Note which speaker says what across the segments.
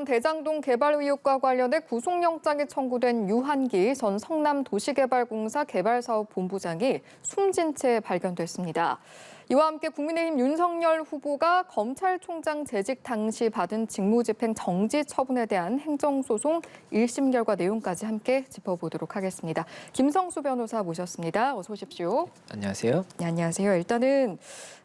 Speaker 1: 이번 대장동 개발 의혹과 관련해 구속영장이 청구된 유한기 전 성남도시개발공사 개발사업본부장이 숨진 채 발견됐습니다. 이와 함께 국민의힘 윤석열 후보가 검찰총장 재직 당시 받은 직무집행 정지 처분에 대한 행정소송 1심 결과 내용까지 함께 짚어보도록 하겠습니다. 김성수 변호사 모셨습니다. 어서 오십시오.
Speaker 2: 안녕하세요.
Speaker 1: 네, 안녕하세요. 일단은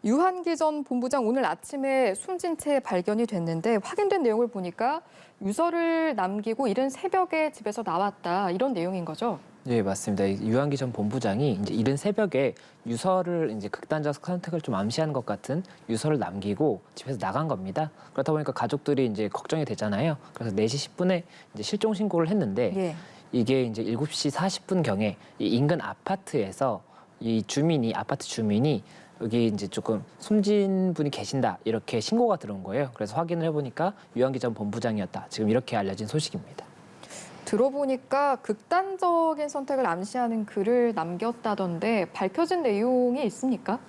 Speaker 1: 유한기 전 본부장 오늘 아침에 숨진 채 발견이 됐는데 확인된 내용을 보니까 유서를 남기고 이른 새벽에 집에서 나왔다 이런 내용인 거죠?
Speaker 2: 네, 맞습니다. 유한기 전 본부장이 이제 이른 새벽에 유서를 이제 극단적 선택을 좀 암시하는 것 같은 유서를 남기고 집에서 나간 겁니다. 그렇다 보니까 가족들이 이제 걱정이 되잖아요. 그래서 4시 10분에 이제 실종 신고를 했는데
Speaker 1: 예.
Speaker 2: 이게 이제 7시 40분 경에 이 인근 아파트에서 이 주민이 아파트 주민이 여기 이제 조금 숨진 분이 계신다 이렇게 신고가 들어온 거예요. 그래서 확인을 해보니까 유한기 전 본부장이었다. 지금 이렇게 알려진 소식입니다.
Speaker 1: 들어보니까 극단적인 선택을 암시하는 글을 남겼다던데 밝혀진 내용이 있습니까?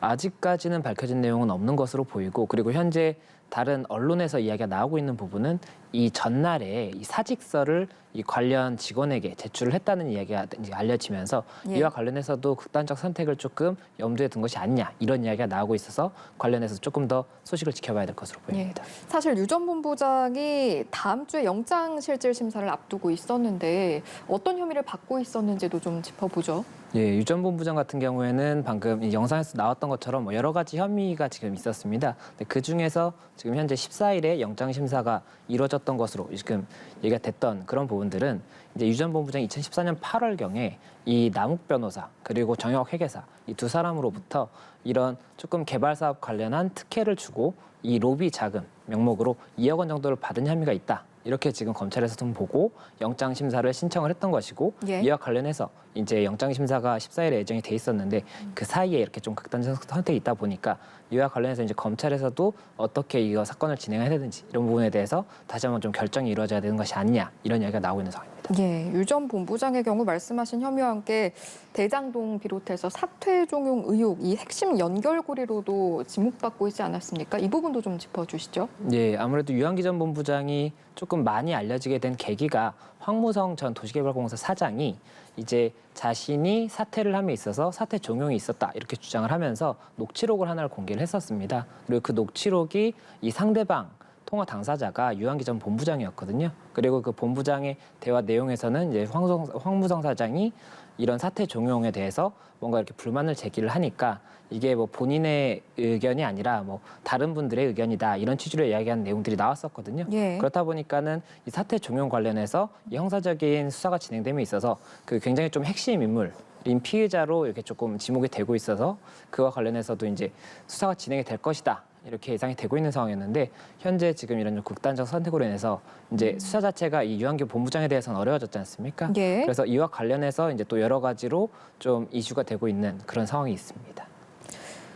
Speaker 2: 아직까지는 밝혀진 내용은 없는 것으로 보이고 그리고 현재 다른 언론에서 이야기가 나오고 있는 부분은 이 전날에 이 사직서를 이 관련 직원에게 제출을 했다는 이야기가 이제 알려지면서
Speaker 1: 예.
Speaker 2: 이와 관련해서도 극단적 선택을 조금 염두에 둔 것이 아니냐 이런 이야기가 나오고 있어서 관련해서 조금 더 소식을 지켜봐야 될 것으로 보입니다.
Speaker 1: 예. 사실 유 전 본부장이 다음 주에 영장실질 심사를 앞두고 있었는데 어떤 혐의를 받고 있었는지도 좀 짚어보죠.
Speaker 2: 예, 유 전 본부장 같은 경우에는 방금 이 영상에서 나왔던 것처럼 뭐 여러 가지 혐의가 지금 있었습니다. 근데 그 중에서 지금 현재 14일에 영장 심사가 이루어졌던 것으로 지금 얘기가 됐던 그런 부분들은 이제 유 전 본부장이 2014년 8월경에 이 남욱 변호사 그리고 정혁 회계사 이 두 사람으로부터 이런 조금 개발 사업 관련한 특혜를 주고 이 로비 자금 명목으로 2억 원 정도를 받은 혐의가 있다. 이렇게 지금 검찰에서 좀 보고 영장 심사를 신청을 했던 것이고
Speaker 1: 예.
Speaker 2: 이와 관련해서 이제 영장 심사가 14일에 예정이 돼 있었는데 그 사이에 이렇게 좀 극단적 선택이 있다 보니까 이와 관련해서 이제 검찰에서도 어떻게 이 사건을 진행해야 되는지 이런 부분에 대해서 다시 한번 좀 결정이 이루어져야 되는 것이 아니냐 이런 이야기가 나오고 있는 상황입니다.
Speaker 1: 예, 유 전 본부장의 경우 말씀하신 혐의와 함께 대장동 비롯해서 사퇴 종용 의혹 이 핵심 연결고리로도 지목받고 있지 않았습니까? 이 부분도 좀 짚어주시죠.
Speaker 2: 예, 아무래도 유한기 전 본부장이 조금 많이 알려지게 된 계기가 황무성 전 도시개발공사 사장이 이제 자신이 사퇴를 함에 있어서 사퇴 종용이 있었다 이렇게 주장을 하면서 녹취록을 하나를 공개를 했었습니다. 그리고 그 녹취록이 이 상대방 통화 당사자가 유한기 전 본부장이었거든요. 그리고 그 본부장의 대화 내용에서는 이제 황무성 사장이 이런 사퇴 종용에 대해서 뭔가 이렇게 불만을 제기를 하니까 이게 뭐 본인의 의견이 아니라 뭐 다른 분들의 의견이다 이런 취지로 이야기하는 내용들이 나왔었거든요.
Speaker 1: 예.
Speaker 2: 그렇다 보니까는 이 사퇴 종용 관련해서 이 형사적인 수사가 진행됨에 있어서 그 굉장히 좀 핵심 인물인 피해자로 이렇게 조금 지목이 되고 있어서 그와 관련해서도 이제 수사가 진행이 될 것이다. 이렇게 예상이 되고 있는 상황이었는데 현재 지금 이런 좀 극단적 선택으로 인해서 이제 수사 자체가 이 유한기 본부장에 대해서는 어려워졌지 않습니까?
Speaker 1: 예.
Speaker 2: 그래서 이와 관련해서 이제 또 여러 가지로 좀 이슈가 되고 있는 그런 상황이 있습니다.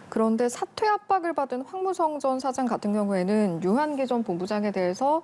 Speaker 1: 그런데 사퇴 압박을 받은 황무성 전 사장 같은 경우에는 유한기 전 본부장에 대해서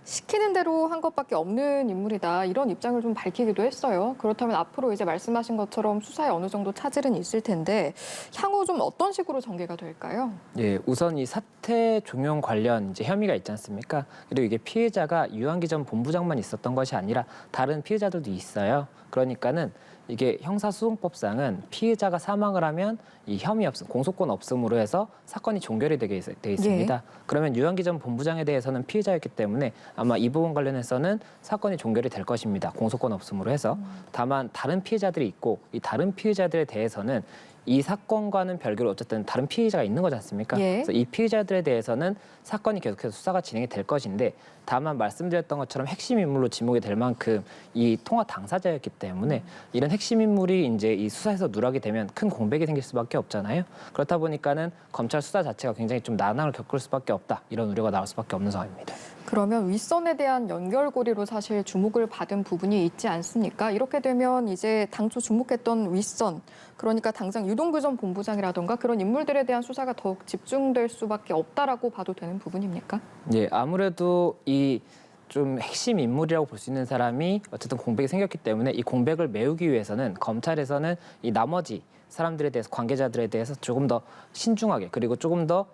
Speaker 1: 시키는 대로 한 것밖에 없는 인물이다 이런 입장을 좀 밝히기도 했어요. 그렇다면 앞으로 이제 말씀하신 것처럼 수사에 어느 정도 차질은 있을 텐데 향후 좀 어떤 식으로 전개가 될까요?
Speaker 2: 예, 우선 이 사퇴 종용 관련 이제 혐의가 있지 않습니까? 그리고 이게 피해자가 유한기 전 본부장만 있었던 것이 아니라 다른 피해자들도 있어요. 그러니까는 이게 형사소송법상은 피해자가 사망을 하면 이 혐의 없음, 공소권 없음으로 해서 사건이 종결이 되게 돼 있습니다.
Speaker 1: 예.
Speaker 2: 그러면 유한기 전 본부장에 대해서는 피해자였기 때문에 아마 이 부분 관련해서는 사건이 종결이 될 것입니다. 공소권 없음으로 해서. 다만 다른 피해자들이 있고 이 다른 피해자들에 대해서는 이 사건과는 별개로 어쨌든 다른 피해자가 있는 거지 않습니까?
Speaker 1: 예.
Speaker 2: 그래서 이 피해자들에 대해서는 사건이 계속해서 수사가 진행이 될 것인데 다만 말씀드렸던 것처럼 핵심 인물로 지목이 될 만큼 이 통화 당사자였기 때문에 이런 핵심 인물이 이제 이 수사에서 누락이 되면 큰 공백이 생길 수밖에 없잖아요. 그렇다 보니까는 검찰 수사 자체가 굉장히 좀 난항을 겪을 수밖에 없다. 이런 우려가 나올 수밖에 없는 상황입니다.
Speaker 1: 그러면 윗선에 대한 연결고리로 사실 주목을 받은 부분이 있지 않습니까? 이렇게 되면 이제 당초 주목했던 윗선, 그러니까 당장 유동규 전 본부장이라던가 그런 인물들에 대한 수사가 더욱 집중될 수밖에 없다라고 봐도 되는 부분입니까?
Speaker 2: 예, 아무래도 이 좀 핵심 인물이라고 볼 수 있는 사람이 어쨌든 공백이 생겼기 때문에 이 공백을 메우기 위해서는 검찰에서는 이 나머지 사람들에 대해서 관계자들에 대해서 조금 더 신중하게 그리고 조금 더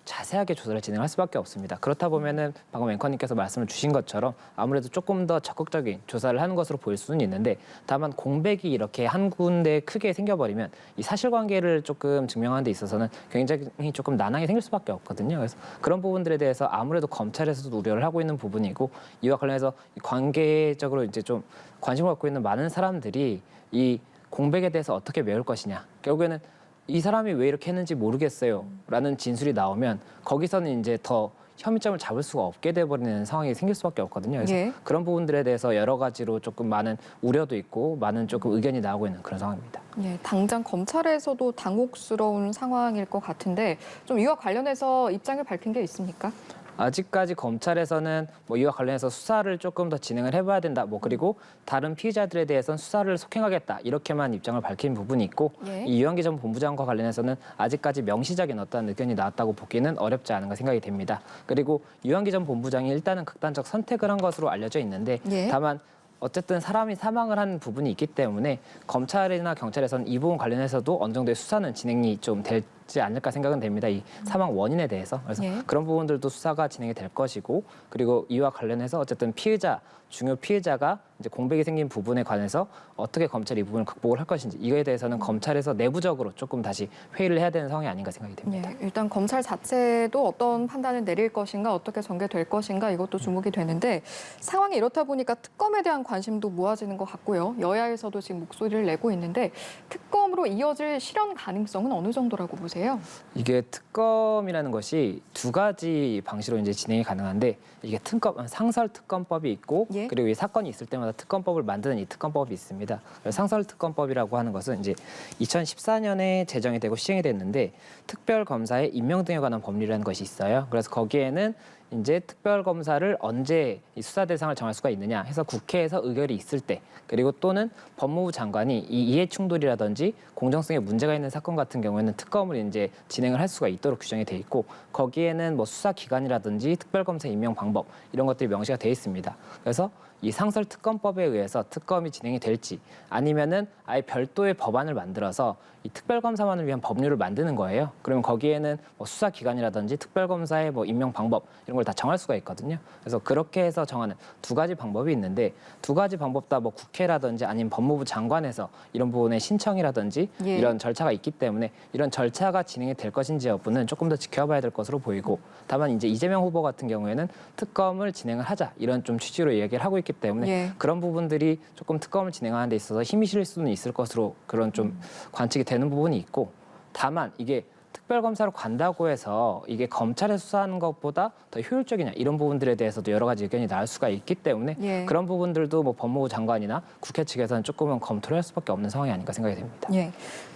Speaker 2: 자세하게 조사를 진행할 수밖에 없습니다. 그렇다 보면은 방금 앵커님께서 말씀을 주신 것처럼 아무래도 조금 더 적극적인 조사를 하는 것으로 보일 수는 있는데, 다만 공백이 이렇게 한 군데 크게 생겨버리면 이 사실관계를 조금 증명하는 데 있어서는 굉장히 조금 난항이 생길 수밖에 없거든요. 그래서 그런 부분들에 대해서 아무래도 검찰에서도 우려를 하고 있는 부분이고, 이와 관련해서 관계적으로 이제 좀 관심을 갖고 있는 많은 사람들이 이 공백에 대해서 어떻게 메울 것이냐, 결국에는 이 사람이 왜 이렇게 했는지 모르겠어요 라는 진술이 나오면 거기서는 이제 더 혐의점을 잡을 수가 없게 돼버리는 상황이 생길 수밖에 없거든요. 그래서
Speaker 1: 예.
Speaker 2: 그런 부분들에 대해서 여러 가지로 조금 많은 우려도 있고 많은 조금 의견이 나오고 있는 그런 상황입니다.
Speaker 1: 예, 당장 검찰에서도 당혹스러운 상황일 것 같은데 좀 이와 관련해서 입장을 밝힌 게 있습니까?
Speaker 2: 아직까지 검찰에서는 뭐 이와 관련해서 수사를 조금 더 진행을 해봐야 된다. 뭐 그리고 다른 피의자들에 대해서는 수사를 속행하겠다. 이렇게만 입장을 밝힌 부분이 있고,
Speaker 1: 예.
Speaker 2: 이 유한기 전 본부장과 관련해서는 아직까지 명시적인 어떤 의견이 나왔다고 보기는 어렵지 않은가 생각이 됩니다. 그리고 유한기 전 본부장이 일단은 극단적 선택을 한 것으로 알려져 있는데,
Speaker 1: 예.
Speaker 2: 다만 어쨌든 사람이 사망을 한 부분이 있기 때문에 검찰이나 경찰에서는 이 부분 관련해서도 어느 정도의 수사는 진행이 좀 되지 않을까 생각은 됩니다. 이 사망 원인에 대해서. 그래서
Speaker 1: 예.
Speaker 2: 그런 부분들도 수사가 진행이 될 것이고, 그리고 이와 관련해서 어쨌든 피의자, 중요 피해자가 이제 공백이 생긴 부분에 관해서 어떻게 검찰이 이 부분을 극복을 할 것인지, 이거에 대해서는 검찰에서 내부적으로 조금 다시 회의를 해야 되는 상황이 아닌가 생각이 됩니다.
Speaker 1: 예, 일단 검찰 자체도 어떤 판단을 내릴 것인가, 어떻게 전개될 것인가 이것도 주목이 되는데, 상황이 이렇다 보니까 특검에 대한 관심도 모아지는 것 같고요. 여야에서도 지금 목소리를 내고 있는데 특검으로 이어질 실현 가능성은 어느 정도라고 보세요?
Speaker 2: 이게 특검이라는 것이 두 가지 방식으로 이제 진행이 가능한데, 이게 상설 특검법이 있고,
Speaker 1: 예.
Speaker 2: 그리고 이 사건이 있을 때마다 특검법을 만드는 이 특검법이 있습니다. 상설 특검법이라고 하는 것은 이제 2014년에 제정이 되고 시행이 됐는데, 특별 검사의 임명 등에 관한 법률이라는 것이 있어요. 그래서 거기에는 이제 특별 검사를 언제 이 수사 대상을 정할 수가 있느냐 해서 국회에서 의결이 있을 때, 그리고 또는 법무부 장관이 이 이해 충돌이라든지 공정성에 문제가 있는 사건 같은 경우에는 특검을 이제 진행을 할 수가 있도록 규정이 돼 있고, 거기에는 뭐 수사 기관이라든지 특별 검사 임명 방법 이런 것들이 명시가 돼 있습니다. 그래서 이 상설 특검법에 의해서 특검이 진행이 될지, 아니면은 아예 별도의 법안을 만들어서 이 특별검사만을 위한 법률을 만드는 거예요. 그러면 거기에는 뭐 수사기관이라든지 특별검사의 뭐 임명 방법 이런 걸 다 정할 수가 있거든요. 그래서 그렇게 해서 정하는 두 가지 방법이 있는데, 두 가지 방법 다 뭐 국회라든지 아니면 법무부 장관에서 이런 부분의 신청이라든지
Speaker 1: 예.
Speaker 2: 이런 절차가 있기 때문에 이런 절차가 진행이 될 것인지 여부는 조금 더 지켜봐야 될 것으로 보이고, 다만 이제 이재명 후보 같은 경우에는 특검을 진행을 하자 이런 좀 취지로 얘기를 하고 있기 때문에
Speaker 1: 예.
Speaker 2: 그런 부분들이 조금 특검을 진행하는 데 있어서 힘이 실릴 수는 있을 것으로 그런 좀 관측이 되는 부분이 있고, 다만 이게 특별검사로 간다고 해서 이게 검찰에 수사하는 것보다 더 효율적이냐 이런 부분들에 대해서도 여러 가지 의견이 나올 수가 있기 때문에
Speaker 1: 예.
Speaker 2: 그런 부분들도 뭐 법무부 장관이나 국회 측에서는 조금은 검토를 할 수밖에 없는 상황이 아닌가 생각이 됩니다.
Speaker 1: 예.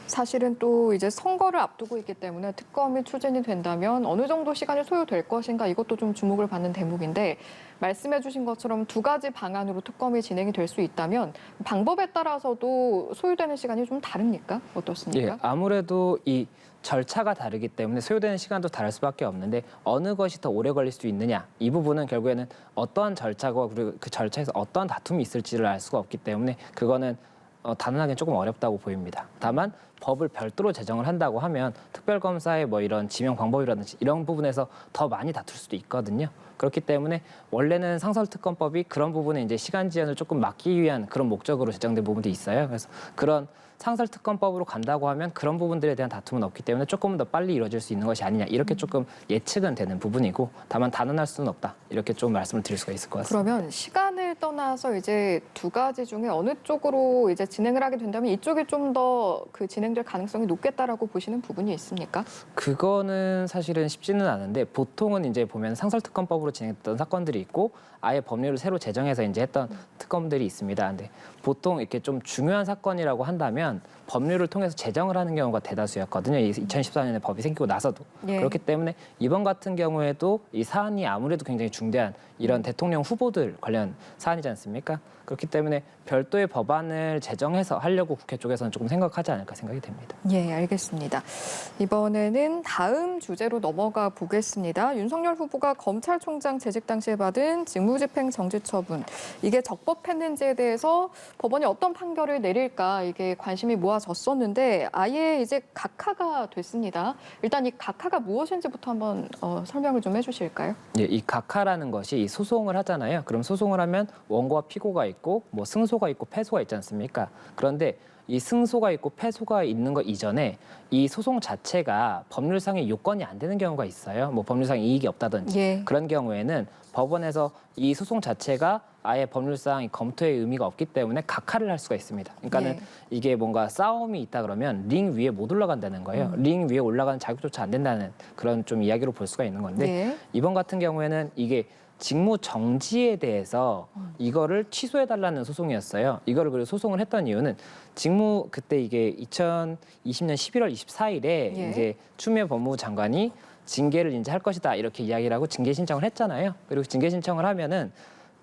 Speaker 1: 사실은 또 이제 선거를 앞두고 있기 때문에 특검이 추진이 된다면 어느 정도 시간이 소요될 것인가 이것도 좀 주목을 받는 대목인데, 말씀해 주신 것처럼 두 가지 방안으로 특검이 진행이 될 수 있다면 방법에 따라서도 소요되는 시간이 좀 다릅니까? 어떻습니까?
Speaker 2: 예, 아무래도 이 절차가 다르기 때문에 소요되는 시간도 다를 수밖에 없는데, 어느 것이 더 오래 걸릴 수 있느냐 이 부분은 결국에는 어떠한 절차고 그리고 그 절차에서 어떠한 다툼이 있을지를 알 수가 없기 때문에 그거는 단언하기는 조금 어렵다고 보입니다. 다만 법을 별도로 제정을 한다고 하면 특별검사의 뭐 이런 지명 방법이라든지 이런 부분에서 더 많이 다툴 수도 있거든요. 그렇기 때문에 원래는 상설특검법이 그런 부분에 이제 시간 지연을 조금 막기 위한 그런 목적으로 제정된 부분도 있어요. 그래서 그런 상설특검법으로 간다고 하면 그런 부분들에 대한 다툼은 없기 때문에 조금 더 빨리 이루어질 수 있는 것이 아니냐 이렇게 조금 예측은 되는 부분이고, 다만 단언할 수는 없다 이렇게 좀 말씀을 드릴 수가 있을 것 같습니다.
Speaker 1: 그러면 시간을 떠나서 이제 두 가지 중에 어느 쪽으로 이제 진행을 하게 된다면 이쪽이 좀 더 그 진행될 가능성이 높겠다라고 보시는 부분이 있습니까?
Speaker 2: 그거는 사실은 쉽지는 않은데, 보통은 이제 보면 상설특검법으로 진행됐던 사건들이 있고 아예 법률을 새로 제정해서 이제 했던 특검들이 있습니다. 근데 보통 이렇게 좀 중요한 사건이라고 한다면 법률을 통해서 제정을 하는 경우가 대다수였거든요. 2014년에 법이 생기고 나서도.
Speaker 1: 예.
Speaker 2: 그렇기 때문에 이번 같은 경우에도 이 사안이 아무래도 굉장히 중대한 이런 대통령 후보들 관련 사안이지 않습니까? 그렇기 때문에 별도의 법안을 제정해서 하려고 국회 쪽에서는 조금 생각하지 않을까 생각이 됩니다.
Speaker 1: 예, 알겠습니다. 이번에는 다음 주제로 넘어가 보겠습니다. 윤석열 후보가 검찰총장 재직 당시에 받은 직무집행 정지 처분, 이게 적법했는지에 대해서 법원이 어떤 판결을 내릴까 이게 관심이 모아졌었는데 아예 이제 각하가 됐습니다. 일단 이 각하가 무엇인지부터 한번 설명을 좀 해주실까요?
Speaker 2: 예, 이 각하라는 것이 이 소송을 하잖아요. 그럼 소송을 하면 원고와 피고가 있고 뭐 승소가 있고 패소가 있지 않습니까? 그런데 이 승소가 있고 패소가 있는 것 이전에 이 소송 자체가 법률상의 요건이 안 되는 경우가 있어요. 뭐 법률상 이익이 없다든지
Speaker 1: 예.
Speaker 2: 그런 경우에는 법원에서 이 소송 자체가 아예 법률상 검토의 의미가 없기 때문에 각하를 할 수가 있습니다. 그러니까는
Speaker 1: 예.
Speaker 2: 이게 뭔가 싸움이 있다 그러면 링 위에 못 올라간다는 거예요. 링 위에 올라가는 자격조차 안 된다는 그런 좀 이야기로 볼 수가 있는 건데
Speaker 1: 예.
Speaker 2: 이번 같은 경우에는 이게 직무 정지에 대해서 이거를 취소해달라는 소송이었어요. 이거를 그리고 소송을 했던 이유는 직무 그때 이게 2020년 11월 24일에
Speaker 1: 예.
Speaker 2: 이제 추미애 법무부 장관이 징계를 이제 할 것이다 이렇게 이야기를 하고 징계 신청을 했잖아요. 그리고 징계 신청을 하면은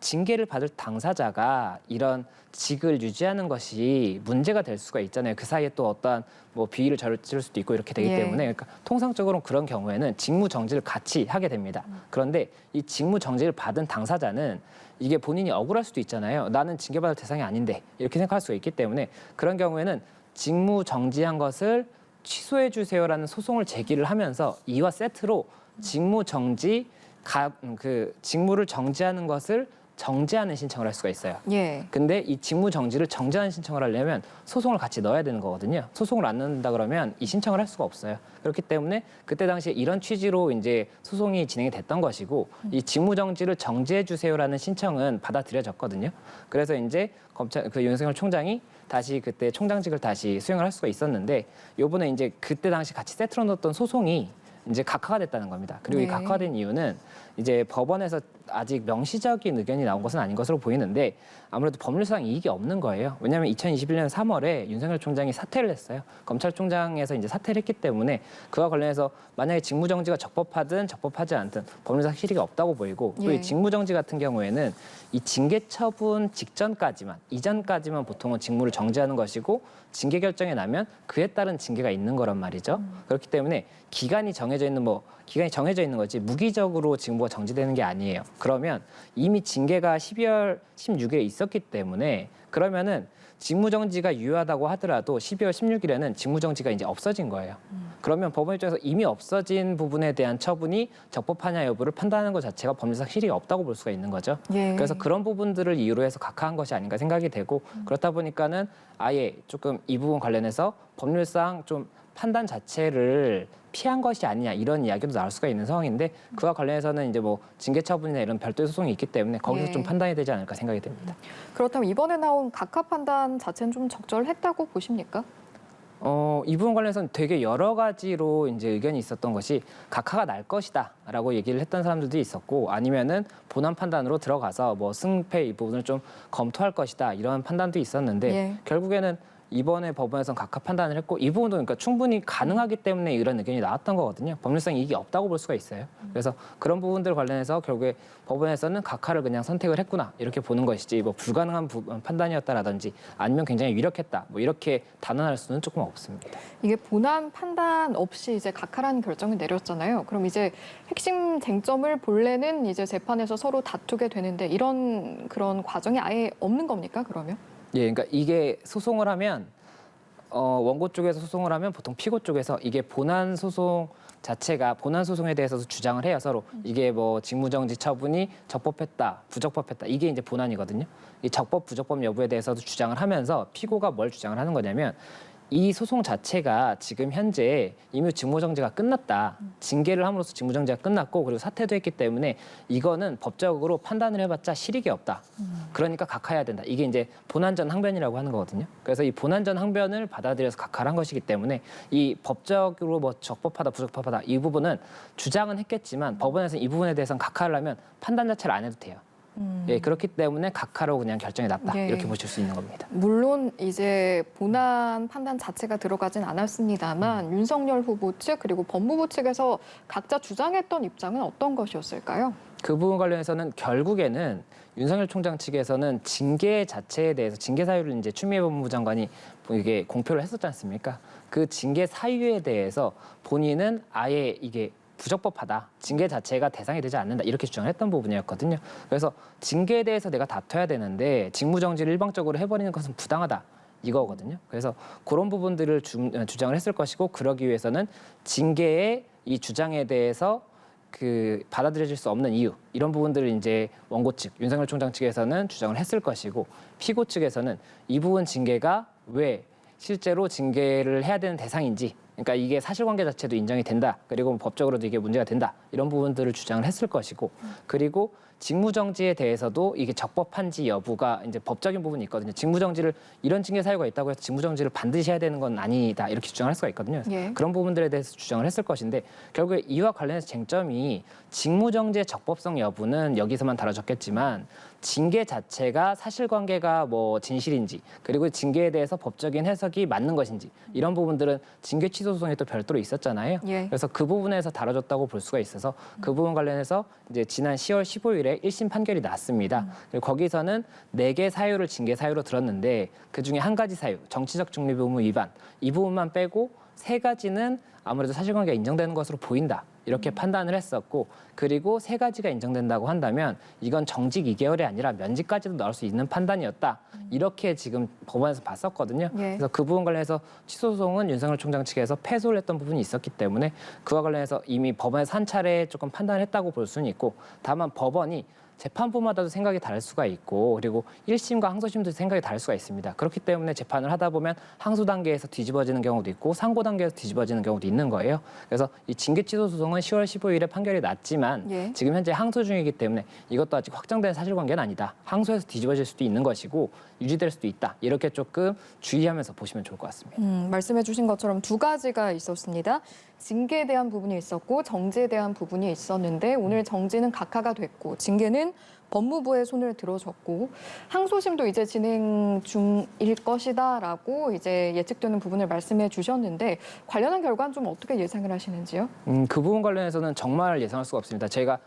Speaker 2: 징계를 받을 당사자가 이런 직을 유지하는 것이 문제가 될 수가 있잖아요. 그 사이에 또 어떠한 뭐 비위를 저질 수도 있고 이렇게 되기
Speaker 1: 예.
Speaker 2: 때문에 그러니까 통상적으로 그런 경우에는 직무 정지를 같이 하게 됩니다. 그런데 이 직무 정지를 받은 당사자는 이게 본인이 억울할 수도 있잖아요. 나는 징계받을 대상이 아닌데 이렇게 생각할 수가 있기 때문에 그런 경우에는 직무 정지한 것을 취소해 주세요라는 소송을 제기를 하면서 이와 세트로 직무 정지 그 직무를 정지하는 것을 정지하는 신청을 할 수가 있어요.
Speaker 1: 예.
Speaker 2: 근데 이 직무 정지를 정지하는 신청을 하려면 소송을 같이 넣어야 되는 거거든요. 소송을 안 넣는다 그러면 이 신청을 할 수가 없어요. 그렇기 때문에 그때 당시에 이런 취지로 이제 소송이 진행이 됐던 것이고 이 직무 정지를 정지해 주세요라는 신청은 받아들여졌거든요. 그래서 이제 검찰 그 윤석열 총장이 다시 그때 총장직을 다시 수행을 할 수가 있었는데 요번에 이제 그때 당시 같이 세트로 넣었던 소송이 이제 각하가 됐다는 겁니다. 그리고 이
Speaker 1: 네.
Speaker 2: 각하가 된 이유는 이제 법원에서 아직 명시적인 의견이 나온 것은 아닌 것으로 보이는데 아무래도 법률상 이익이 없는 거예요. 왜냐하면 2021년 3월에 윤석열 총장이 사퇴를 했어요. 검찰총장에서 이제 사퇴를 했기 때문에 그와 관련해서 만약에 직무정지가 적법하든 적법하지 않든 법률상 실익이 없다고 보이고 또
Speaker 1: 예.
Speaker 2: 이 직무정지 같은 경우에는 이 징계 처분 직전까지만 이전까지만 보통은 직무를 정지하는 것이고 징계 결정이 나면 그에 따른 징계가 있는 거란 말이죠. 그렇기 때문에 기간이 정해져 있는 거지 무기적으로 직무가 정지되는 게 아니에요. 그러면 이미 징계가 12월 16일에 있었기 때문에 그러면은 직무정지가 유효하다고 하더라도 12월 16일에는 직무정지가 이제 없어진 거예요. 그러면 법원 입장에서 이미 없어진 부분에 대한 처분이 적법하냐 여부를 판단하는 것 자체가 법률상 실익이 없다고 볼 수가 있는 거죠.
Speaker 1: 예.
Speaker 2: 그래서 그런 부분들을 이유로 해서 각하한 것이 아닌가 생각이 되고 그렇다 보니까는 아예 조금 이 부분 관련해서 법률상 좀 판단 자체를 피한 것이 아니냐 이런 이야기도 나올 수가 있는 상황인데 그와 관련해서는 이제 뭐 징계 처분이나 이런 별도의 소송이 있기 때문에 거기서
Speaker 1: 예.
Speaker 2: 좀 판단이 되지 않을까 생각이 됩니다.
Speaker 1: 그렇다면 이번에 나온 각하 판단 자체는 좀 적절했다고 보십니까?
Speaker 2: 이 부분 관련해서는 되게 여러 가지로 이제 의견이 있었던 것이 각하가 날 것이다라고 얘기를 했던 사람들도 있었고 아니면은 본안 판단으로 들어가서 뭐 승패 이 부분을 좀 검토할 것이다 이런 판단도 있었는데
Speaker 1: 예.
Speaker 2: 결국에는 이번에 법원에서는 각하 판단을 했고 이 부분도 그러니까 충분히 가능하기 때문에 이런 의견이 나왔던 거거든요. 법률상 이익이 없다고 볼 수가 있어요. 그래서 그런 부분들 관련해서 결국에 법원에서는 각하를 그냥 선택을 했구나 이렇게 보는 것이지 뭐 불가능한 판단이었다라든지 아니면 굉장히 유력했다 뭐 이렇게 단언할 수는 조금 없습니다.
Speaker 1: 이게 본안 판단 없이 이제 각하라는 결정을 내렸잖아요. 그럼 이제 핵심 쟁점을 본래는 이제 재판에서 서로 다투게 되는데 이런 그런 과정이 아예 없는 겁니까? 그러면?
Speaker 2: 예, 그러니까 이게 소송을 하면 원고 쪽에서 소송을 하면 보통 피고 쪽에서 이게 본안 소송 자체가 본안 소송에 대해서도 주장을 해요 서로 이게 뭐 직무정지 처분이 적법했다, 부적법했다 이게 이제 본안이거든요. 이 적법, 부적법 여부에 대해서도 주장을 하면서 피고가 뭘 주장을 하는 거냐면 이 소송 자체가 지금 현재 이미 직무정지가 끝났다. 징계를 함으로써 직무정지가 끝났고 그리고 사퇴도 했기 때문에 이거는 법적으로 판단을 해봤자 실익이 없다. 그러니까 각하해야 된다. 이게 이제 본안전 항변이라고 하는 거거든요. 그래서 이 본안전 항변을 받아들여서 각하를 한 것이기 때문에 이 법적으로 뭐 적법하다, 부적법하다 이 부분은 주장은 했겠지만 법원에서는 이 부분에 대해서는 각하를 하면 판단 자체를 안 해도 돼요. 예, 그렇기 때문에 각하로 그냥 결정이 났다.
Speaker 1: 예.
Speaker 2: 이렇게 보실 수 있는 겁니다.
Speaker 1: 물론 이제 본안 판단 자체가 들어가진 않았습니다만 윤석열 후보 측 그리고 법무부 측에서 각자 주장했던 입장은 어떤 것이었을까요?
Speaker 2: 그 부분 관련해서는 결국에는 윤석열 총장 측에서는 징계 자체에 대해서 징계 사유를 이제 추미애 법무부 장관이 이게 공표를 했었지 않습니까? 그 징계 사유에 대해서 본인은 아예 이게 부적법하다. 징계 자체가 대상이 되지 않는다. 이렇게 주장을 했던 부분이었거든요. 그래서 징계에 대해서 내가 다퉈야 되는데 직무정지를 일방적으로 해버리는 것은 부당하다. 이거거든요. 그래서 그런 부분들을 주장을 했을 것이고 그러기 위해서는 징계의 이 주장에 대해서 그 받아들여질 수 없는 이유 이런 부분들을 이제 원고 측 윤석열 총장 측에서는 주장을 했을 것이고 피고 측에서는 이 부분 징계가 왜 실제로 징계를 해야 되는 대상인지 그러니까 이게 사실관계 자체도 인정이 된다 그리고 법적으로도 이게 문제가 된다 이런 부분들을 주장을 했을 것이고 그리고 직무정지에 대해서도 이게 적법한지 여부가 이제 법적인 부분이 있거든요. 직무정지를 이런 징계 사유가 있다고 해서 직무정지를 반드시 해야 되는 건 아니다 이렇게 주장을 할 수가 있거든요.
Speaker 1: 예.
Speaker 2: 그런 부분들에 대해서 주장을 했을 것인데 결국에 이와 관련해서 쟁점이 직무정지의 적법성 여부는 여기서만 다뤄졌겠지만 징계 자체가 사실관계가 뭐 진실인지 그리고 징계에 대해서 법적인 해석이 맞는 것인지 이런 부분들은 징계 취소 소송이 또 별도로 있었잖아요.
Speaker 1: 예.
Speaker 2: 그래서 그 부분에서 다뤄졌다고 볼 수가 있어서 그 부분 관련해서 이제 지난 10월 15일에 1심 판결이 났습니다. 그리고 거기서는 4개 사유를 징계 사유로 들었는데 그중에 한 가지 사유, 정치적 중립 의무 위반 이 부분만 빼고 3가지는 아무래도 사실관계가 인정되는 것으로 보인다. 이렇게 판단을 했었고 그리고 3가지가 인정된다고 한다면 이건 정직 2개월이 아니라 면직까지도 나올 수 있는 판단이었다. 이렇게 지금 법원에서 봤었거든요.
Speaker 1: 예.
Speaker 2: 그래서 그 부분 관련해서 취소 소송은 윤석열 총장 측에서 패소를 했던 부분이 있었기 때문에 그와 관련해서 이미 법원에서 한 차례 조금 판단을 했다고 볼 수는 있고 다만 법원이 재판부마다도 생각이 다를 수가 있고 그리고 1심과 항소심도 생각이 다를 수가 있습니다. 그렇기 때문에 재판을 하다 보면 항소 단계에서 뒤집어지는 경우도 있고 상고 단계에서 뒤집어지는 경우도 있는 거예요. 그래서 이 징계 취소 소송은 10월 15일에 판결이 났지만
Speaker 1: 예.
Speaker 2: 지금 현재 항소 중이기 때문에 이것도 아직 확정된 사실관계는 아니다. 항소에서 뒤집어질 수도 있는 것이고 유지될 수도 있다. 이렇게 조금 주의하면서 보시면 좋을 것 같습니다.
Speaker 1: 말씀해 주신 것처럼 2가지가 있었습니다. 징계에 대한 부분이 있었고 정지에 대한 부분이 있었는데 오늘 정지는 각하가 됐고 징계는 법무부의 손을 들어줬고 항소심도 이제 진행 중일 것이다라고 이제 예측되는 부분을 말씀해 주셨는데 관련한 결과는 좀 어떻게 예상을 하시는지요?
Speaker 2: 그 부분 관련해서는 정말 예상할 수가 없습니다. 제가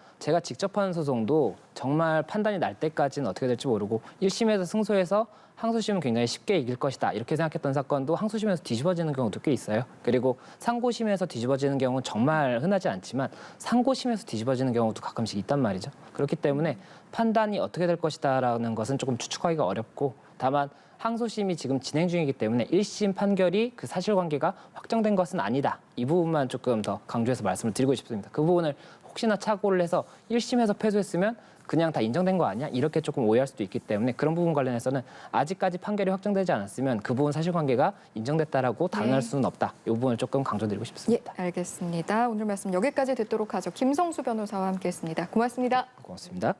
Speaker 2: 직접 하는 소송도 정말 판단이 날 때까지는 어떻게 될지 모르고 1심에서 승소해서 항소심은 굉장히 쉽게 이길 것이다 이렇게 생각했던 사건도 항소심에서 뒤집어지는 경우도 꽤 있어요. 그리고 상고심에서 뒤집어지는 경우는 정말 흔하지 않지만 상고심에서 뒤집어지는 경우도 가끔씩 있단 말이죠. 그렇기 때문에 판단이 어떻게 될 것이다라는 것은 조금 추측하기가 어렵고 다만 항소심이 지금 진행 중이기 때문에 1심 판결이 그 사실관계가 확정된 것은 아니다. 이 부분만 조금 더 강조해서 말씀을 드리고 싶습니다. 그 부분을 혹시나 착오를 해서 1심에서 패소했으면 그냥 다 인정된 거 아니야? 이렇게 조금 오해할 수도 있기 때문에 그런 부분 관련해서는 아직까지 판결이 확정되지 않았으면 그 부분 사실관계가 인정됐다라고 단언할 수는 없다. 이 부분을 조금 강조드리고 싶습니다.
Speaker 1: 예, 알겠습니다. 오늘 말씀 여기까지 듣도록 하죠. 김성수 변호사와 함께했습니다. 고맙습니다.
Speaker 2: 고맙습니다.